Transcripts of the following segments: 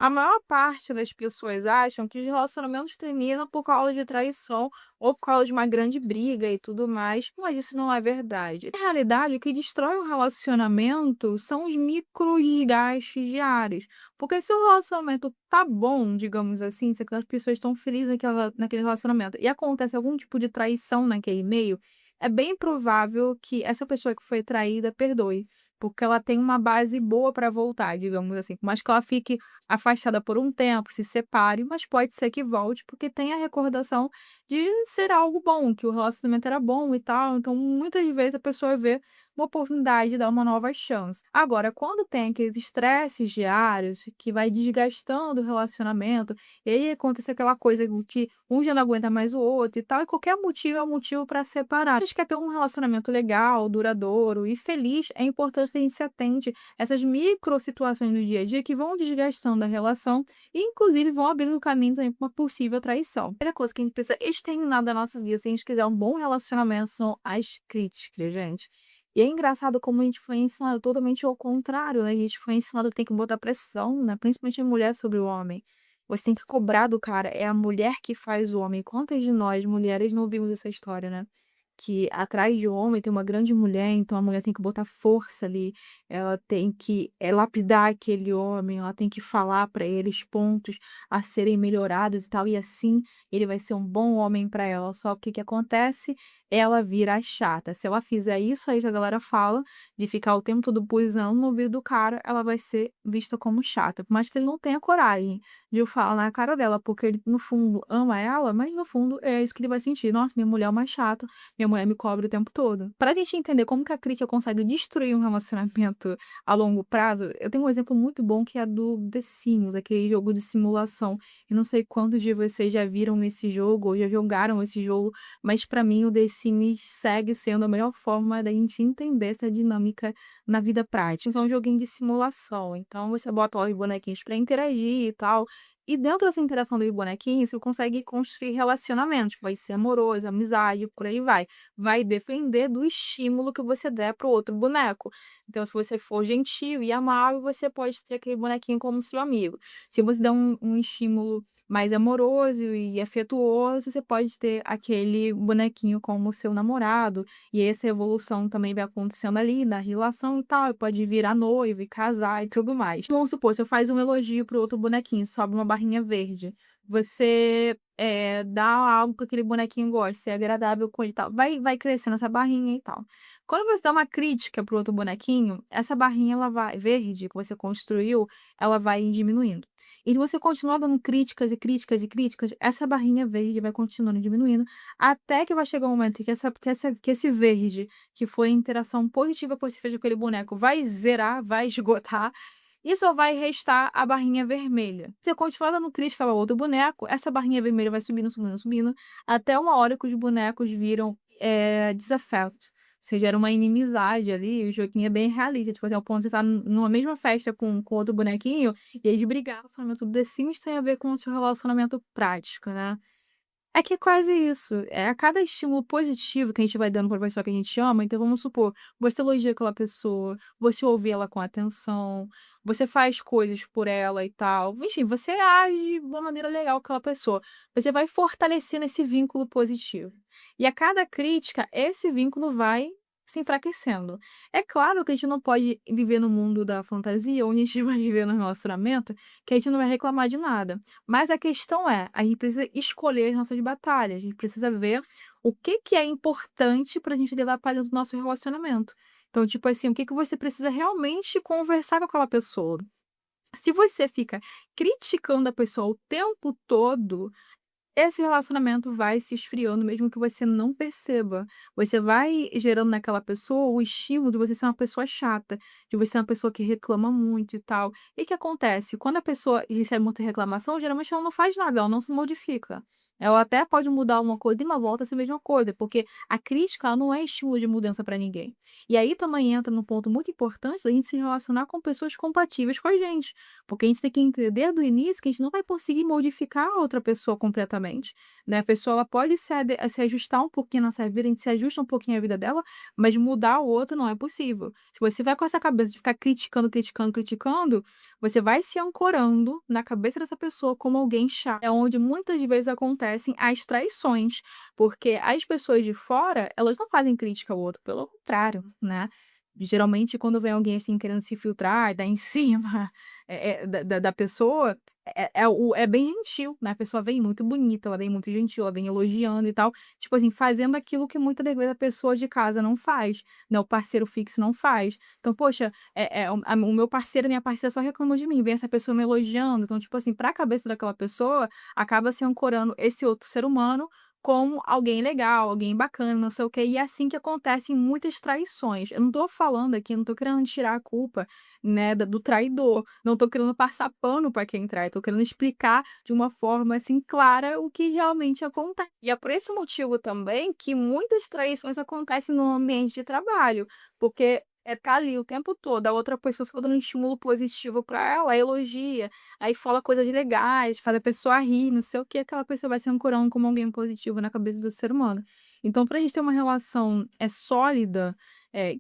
A maior parte das pessoas acham que os relacionamentos terminam por causa de traição ou por causa de uma grande briga e tudo mais, mas isso não é verdade. Na realidade, o que destrói um relacionamento são os micro desgastes diários. Porque se o relacionamento tá bom, digamos assim, se aquelas pessoas estão felizes naquele relacionamento e acontece algum tipo de traição naquele meio, é bem provável que essa pessoa que foi traída perdoe. Porque ela tem uma base boa para voltar, digamos assim. Por mais que ela fique afastada por um tempo, se separe, mas pode ser que volte, porque tem a recordação de ser algo bom, que o relacionamento era bom e tal. Então, muitas vezes a pessoa vê uma oportunidade de dar uma nova chance. Agora, quando tem aqueles estresses diários que vai desgastando o relacionamento, e aí acontece aquela coisa do que um já não aguenta mais o outro e tal, e qualquer motivo é um motivo para separar. A gente quer ter um relacionamento legal, duradouro e feliz, é importante que a gente se atente a essas micro situações do dia a dia que vão desgastando a relação e, inclusive, vão abrindo caminho também para uma possível traição. A primeira coisa que a gente precisa exterminar da nossa vida, se a gente quiser um bom relacionamento, são as críticas, gente. E é engraçado como a gente foi ensinado totalmente ao contrário, né, a gente foi ensinado que tem que botar pressão, né, principalmente a mulher sobre o homem. Você tem que cobrar do cara, é a mulher que faz o homem. Quantas de nós mulheres não ouvimos essa história, né? Que atrás de um homem tem uma grande mulher, então a mulher tem que botar força ali, ela tem que, lapidar aquele homem, ela tem que falar para ele os pontos a serem melhorados e tal, e assim ele vai ser um bom homem para ela. Só que o que acontece? Ela vira a chata. Se ela fizer isso aí que a galera fala, de ficar o tempo todo pisando no ouvido do cara, ela vai ser vista como chata. Por mais que ele não tenha coragem de falar na cara dela, porque ele, no fundo, ama ela, mas no fundo é isso que ele vai sentir. Nossa, minha mulher é uma chata, minha mulher me cobra o tempo todo. Pra gente entender como que a crítica consegue destruir um relacionamento a longo prazo, eu tenho um exemplo muito bom que é do The Sims, aquele jogo de simulação. Eu não sei quantos de vocês já viram esse jogo ou já jogaram esse jogo, mas pra mim o The Sims segue sendo a melhor forma da gente entender essa dinâmica na vida prática. É um joguinho de simulação, então você bota lá os bonequinhos pra interagir e tal, e dentro dessa interação dos bonequinhos, você consegue construir relacionamentos, pode ser amoroso, amizade, por aí vai. Vai depender do estímulo que você der para o outro boneco. Então, se você for gentil e amável, você pode ter aquele bonequinho como seu amigo. Se você der um estímulo mais amoroso e afetuoso, você pode ter aquele bonequinho como seu namorado. E essa evolução também vai acontecendo ali na relação e tal, e pode virar noivo e casar e tudo mais. Vamos supor, você faz um elogio pro outro bonequinho, sobe uma barrinha verde. Você, dá algo que aquele bonequinho gosta, ser agradável com ele e tal. Vai crescendo essa barrinha e tal. Quando você dá uma crítica pro outro bonequinho, essa barrinha ela vai verde que você construiu, ela vai diminuindo. E se você continuar dando críticas e críticas e críticas, essa barrinha verde vai continuando diminuindo, até que vai chegar um momento que esse verde, que foi a interação positiva que você fez com aquele boneco, vai zerar, vai esgotar, e só vai restar a barrinha vermelha. Você continuar dando crítica ao outro boneco, essa barrinha vermelha vai subindo, subindo, subindo, até uma hora que os bonecos viram, desafeto. Ou seja, era uma inimizade ali, o joguinho é bem realista, tipo assim, ao ponto de você estar numa mesma festa com outro bonequinho, e eles brigaram. O relacionamento do The Sims tem a ver com o seu relacionamento prático, né. É que é quase isso. É a cada estímulo positivo que a gente vai dando pra pessoa que a gente ama, então vamos supor, você elogia aquela pessoa, você ouve ela com atenção, você faz coisas por ela e tal, enfim, você age de uma maneira legal com aquela pessoa. Você vai fortalecendo esse vínculo positivo. E a cada crítica, esse vínculo vai se enfraquecendo. É claro que a gente não pode viver no mundo da fantasia, onde a gente vai viver num relacionamento, que a gente não vai reclamar de nada. Mas a questão é, a gente precisa escolher as nossas batalhas, a gente precisa ver o que que é importante pra gente levar para dentro do nosso relacionamento. Então, tipo assim, o que que você precisa realmente conversar com aquela pessoa. Se você fica criticando a pessoa o tempo todo, esse relacionamento vai se esfriando mesmo que você não perceba. Você vai gerando naquela pessoa o estímulo de você ser uma pessoa chata, de você ser uma pessoa que reclama muito e tal. E o que acontece? Quando a pessoa recebe muita reclamação, geralmente ela não faz nada, ela não se modifica. Ela até pode mudar uma coisa e uma volta a ser a mesma coisa, porque a crítica ela não é estímulo de mudança para ninguém. E aí também entra num ponto muito importante da gente se relacionar com pessoas compatíveis com a gente, porque a gente tem que entender desde o início que a gente não vai conseguir modificar a outra pessoa completamente, né. A pessoa ela pode se ajustar um pouquinho na nossa vida, a gente se ajusta um pouquinho à vida dela, mas mudar o outro não é possível. Se você vai com essa cabeça de ficar criticando, criticando, criticando, você vai se ancorando na cabeça dessa pessoa como alguém chato. É onde muitas vezes acontecem as traições, porque as pessoas de fora, elas não fazem crítica ao outro, pelo contrário, né. Geralmente quando vem alguém, assim, querendo se filtrar e dar em cima, da pessoa, é bem gentil, né, a pessoa vem muito bonita, ela vem muito gentil, ela vem elogiando e tal, tipo assim, fazendo aquilo que muitas das vezes a pessoa de casa não faz, né, o parceiro fixo não faz. Então, poxa, o meu parceiro, a minha parceira só reclamam de mim, vem essa pessoa me elogiando, então, tipo assim, pra cabeça daquela pessoa, acaba se ancorando esse outro ser humano como alguém legal, alguém bacana, não sei o quê, e é assim que acontecem muitas traições. Eu não tô falando aqui, não tô querendo tirar a culpa, né, do traidor, não tô querendo passar pano pra quem trai, tô querendo explicar de uma forma, assim, clara o que realmente acontece. E é por esse motivo também que muitas traições acontecem no ambiente de trabalho, porque tá ali o tempo todo, a outra pessoa fica dando um estímulo positivo pra ela, aí elogia, aí fala coisas legais, faz a pessoa rir, não sei o que, aquela pessoa vai se ancorando como alguém positivo na cabeça do ser humano. Então, pra gente ter uma relação, sólida,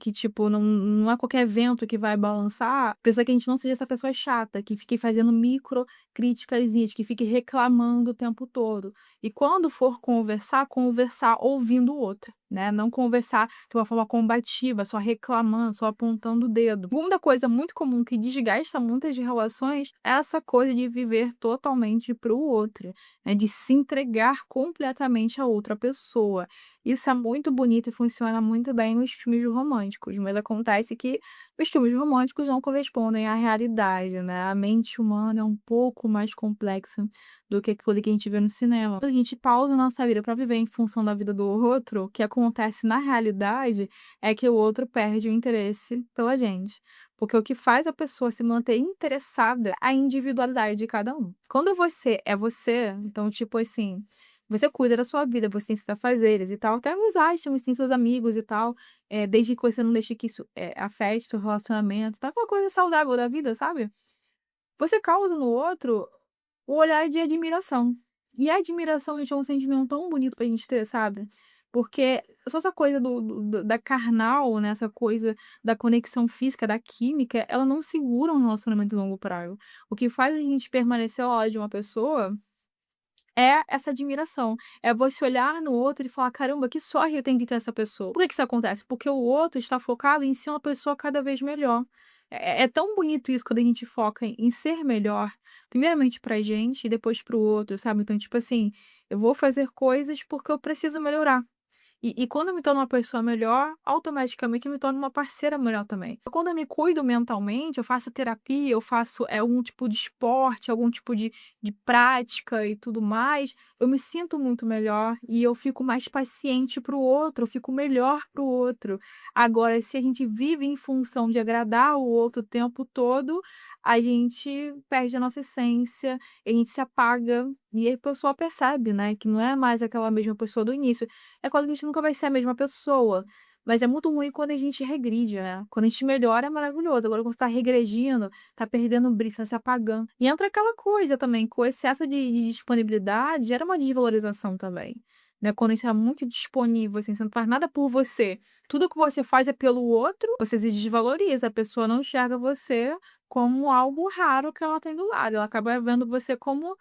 que tipo, não é qualquer vento que vai balançar, precisa que a gente não seja essa pessoa chata, que fique fazendo micro criticazinhas, que fique reclamando o tempo todo. E quando for conversar, conversar ouvindo o outro, né, não conversar de uma forma combativa, só reclamando, só apontando o dedo. Segunda coisa muito comum que desgasta muitas relações é essa coisa de viver totalmente para o outro, né, de se entregar completamente a outra pessoa. Isso é muito bonito e funciona muito bem nos filmes românticos, mas acontece que os filmes românticos não correspondem à realidade, né, a mente humana é um pouco mais complexa do que aquilo que a gente vê no cinema. Quando a gente pausa a nossa vida para viver em função da vida do outro, o que acontece na realidade é que o outro perde o interesse pela gente. Porque o que faz a pessoa se manter interessada é a individualidade de cada um. Quando você é você, então, tipo assim, você cuida da sua vida, você tem seus afazeres e tal, até amizade, você tem seus amigos e tal, desde que você não deixe que isso, afete o relacionamento, tá, aquela coisa saudável da vida, sabe? Você causa no outro o olhar de admiração. E a admiração, gente, é um sentimento tão bonito pra gente ter, sabe? Porque só essa coisa da carnal, né, essa coisa da conexão física, da química, ela não segura um relacionamento a longo prazo. O que faz a gente permanecer ao lado de uma pessoa é essa admiração. É você olhar no outro e falar: "Caramba, que sorte eu tenho de ter essa pessoa". Por que que isso acontece? Porque o outro está focado em ser uma pessoa cada vez melhor. É tão bonito isso quando a gente foca em ser melhor, primeiramente pra gente e depois para o outro, sabe. Então, tipo assim, eu vou fazer coisas porque eu preciso melhorar. E quando eu me torno uma pessoa melhor, automaticamente eu me torno uma parceira melhor também. Quando eu me cuido mentalmente, eu faço terapia, eu faço, algum tipo de esporte, algum tipo de prática e tudo mais, eu me sinto muito melhor e eu fico mais paciente para o outro, eu fico melhor para o outro. Agora, se a gente vive em função de agradar o outro o tempo todo, a gente perde a nossa essência, a gente se apaga e a pessoa percebe, né, que não é mais aquela mesma pessoa do início. É quando a gente nunca vai ser a mesma pessoa, mas é muito ruim quando a gente regride, né. Quando a gente melhora é maravilhoso, agora quando você tá regredindo, tá perdendo o brilho, tá se apagando. E entra aquela coisa também, com o excesso de disponibilidade, gera uma desvalorização também, né, quando a gente tá muito disponível, assim, você não faz nada por você, tudo que você faz é pelo outro, você se desvaloriza, a pessoa não enxerga você como algo raro que ela tem do lado, ela acaba vendo você como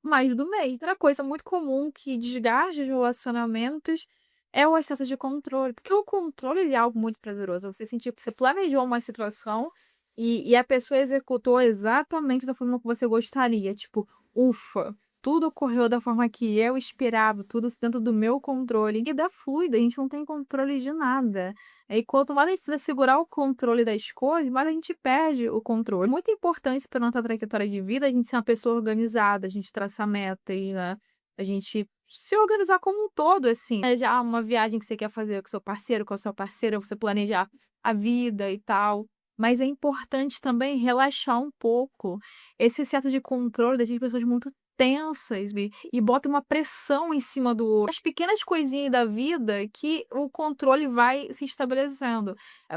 mais do meio. Outra coisa muito comum que desgaste os relacionamentos é o excesso de controle, porque o controle ele é algo muito prazeroso, você sentir que você planejou uma situação e a pessoa executou exatamente da forma que você gostaria, tipo, ufa, tudo ocorreu da forma que eu esperava, tudo dentro do meu controle, e dá fluido, a gente não tem controle de nada. E quanto mais a gente tenta segurar o controle das coisas, mais a gente perde o controle. Muito importante para nossa trajetória de vida a gente ser uma pessoa organizada, a gente traçar metas, né, a gente se organizar como um todo, assim. Planejar uma viagem que você quer fazer com seu parceiro, com a sua parceira, você planejar a vida e tal. Mas é importante também relaxar um pouco. Esse excesso de controle deixa as pessoas muito intensas e bota uma pressão em cima do outro. As pequenas coisinhas da vida que o controle vai se estabelecendo.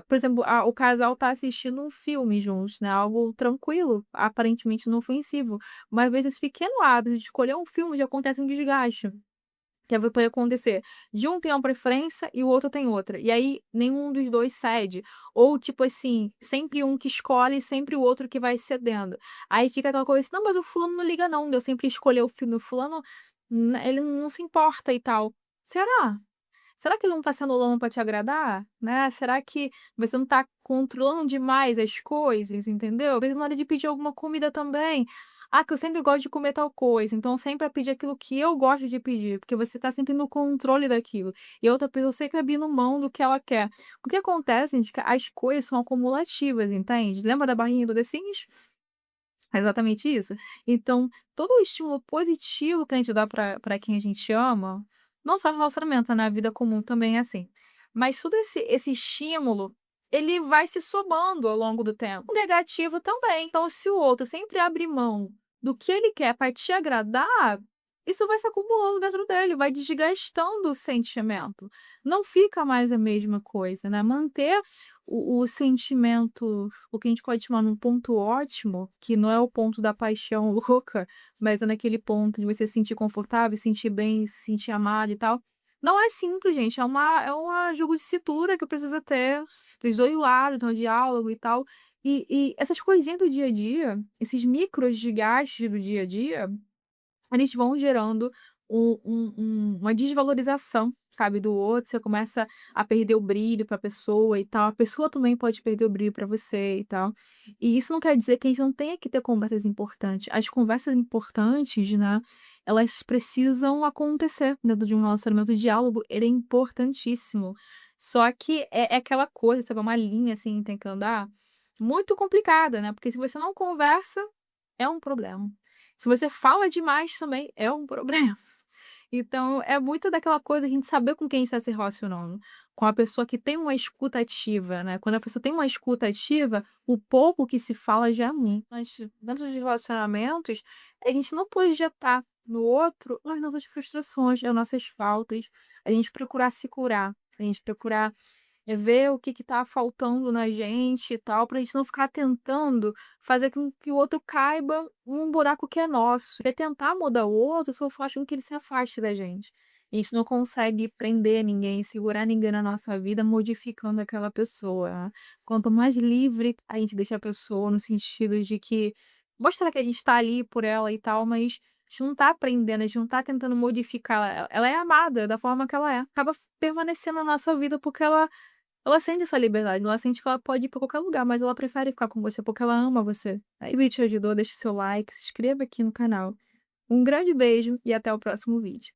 Por exemplo, o casal tá assistindo um filme juntos, né, algo tranquilo, aparentemente não ofensivo, mas às vezes esse pequeno hábito de escolher um filme já acontece um desgaste. Que vai poder acontecer de um tem uma preferência e o outro tem outra, e aí nenhum dos 2 cede, ou tipo assim, sempre um que escolhe, sempre o outro que vai cedendo. Aí fica aquela coisa assim: "Não, mas o fulano não liga não de eu sempre escolher o filme, o fulano, ele não se importa e tal". Será? Será que ele não tá sendo longo pra te agradar, né? Será que você não tá controlando demais as coisas, entendeu? Às vezes na hora de pedir alguma comida também, "Ah, que eu sempre gosto de comer tal coisa, então sempre a pedir aquilo que eu gosto de pedir", porque você tá sempre no controle daquilo, e a outra pessoa sempre abrindo mão do que ela quer. O que acontece, gente, que as coisas são acumulativas, entende? Lembra da barrinha do The Sims? É exatamente isso. Então, todo o estímulo positivo que a gente dá pra quem a gente ama, não só no relacionamento, né, na vida comum também é assim. Mas todo esse estímulo, ele vai se somando ao longo do tempo. O negativo também. Então, se o outro sempre abre mão do que ele quer para te agradar, isso vai se acumulando dentro dele, vai desgastando o sentimento. Não fica mais a mesma coisa, né. Manter o sentimento, o que a gente pode chamar num ponto ótimo, que não é o ponto da paixão louca, mas é naquele ponto de você se sentir confortável, se sentir bem, se sentir amado e tal. Não é simples, gente, é uma jogo de cintura que precisa ter dos 2 lados, então diálogo e tal. E essas coisinhas do dia a dia, esses micros desgastes do dia a dia, eles vão gerando uma desvalorização, sabe, do outro, você começa a perder o brilho pra pessoa e tal, a pessoa também pode perder o brilho pra você e tal. E isso não quer dizer que a gente não tenha que ter conversas importantes. As conversas importantes, né, elas precisam acontecer dentro de um relacionamento. O diálogo, ele é importantíssimo. Só que é aquela coisa, sabe, é uma linha, assim, tem que andar, muito complicada, né, porque se você não conversa, é um problema. Se você fala demais também é um problema. Então é muito daquela coisa de a gente saber com quem está se relacionando, com a pessoa que tem uma escuta ativa, né, quando a pessoa tem uma escuta ativa, o pouco que se fala já é muito. Mas dentro de relacionamentos, a gente não pode projetar no outro as nossas frustrações, as nossas faltas, a gente procurar se curar, a gente procurar ver o que que tá faltando na gente e tal, pra gente não ficar tentando fazer com que o outro caiba num buraco que é nosso. É tentar mudar o outro só faz com que ele se afaste da gente. A gente não consegue prender ninguém, segurar ninguém na nossa vida modificando aquela pessoa, né. Quanto mais livre a gente deixa a pessoa, no sentido de que mostrar que a gente tá ali por ela e tal, mas a gente não tá prendendo, a gente não tá tentando modificar ela é amada da forma que ela é. Acaba permanecendo na nossa vida porque ela sente essa liberdade, ela sente que ela pode ir pra qualquer lugar, mas ela prefere ficar com você porque ela ama você. Aí o vídeo te ajudou, deixa seu like, se inscreva aqui no canal. Um grande beijo e até o próximo vídeo.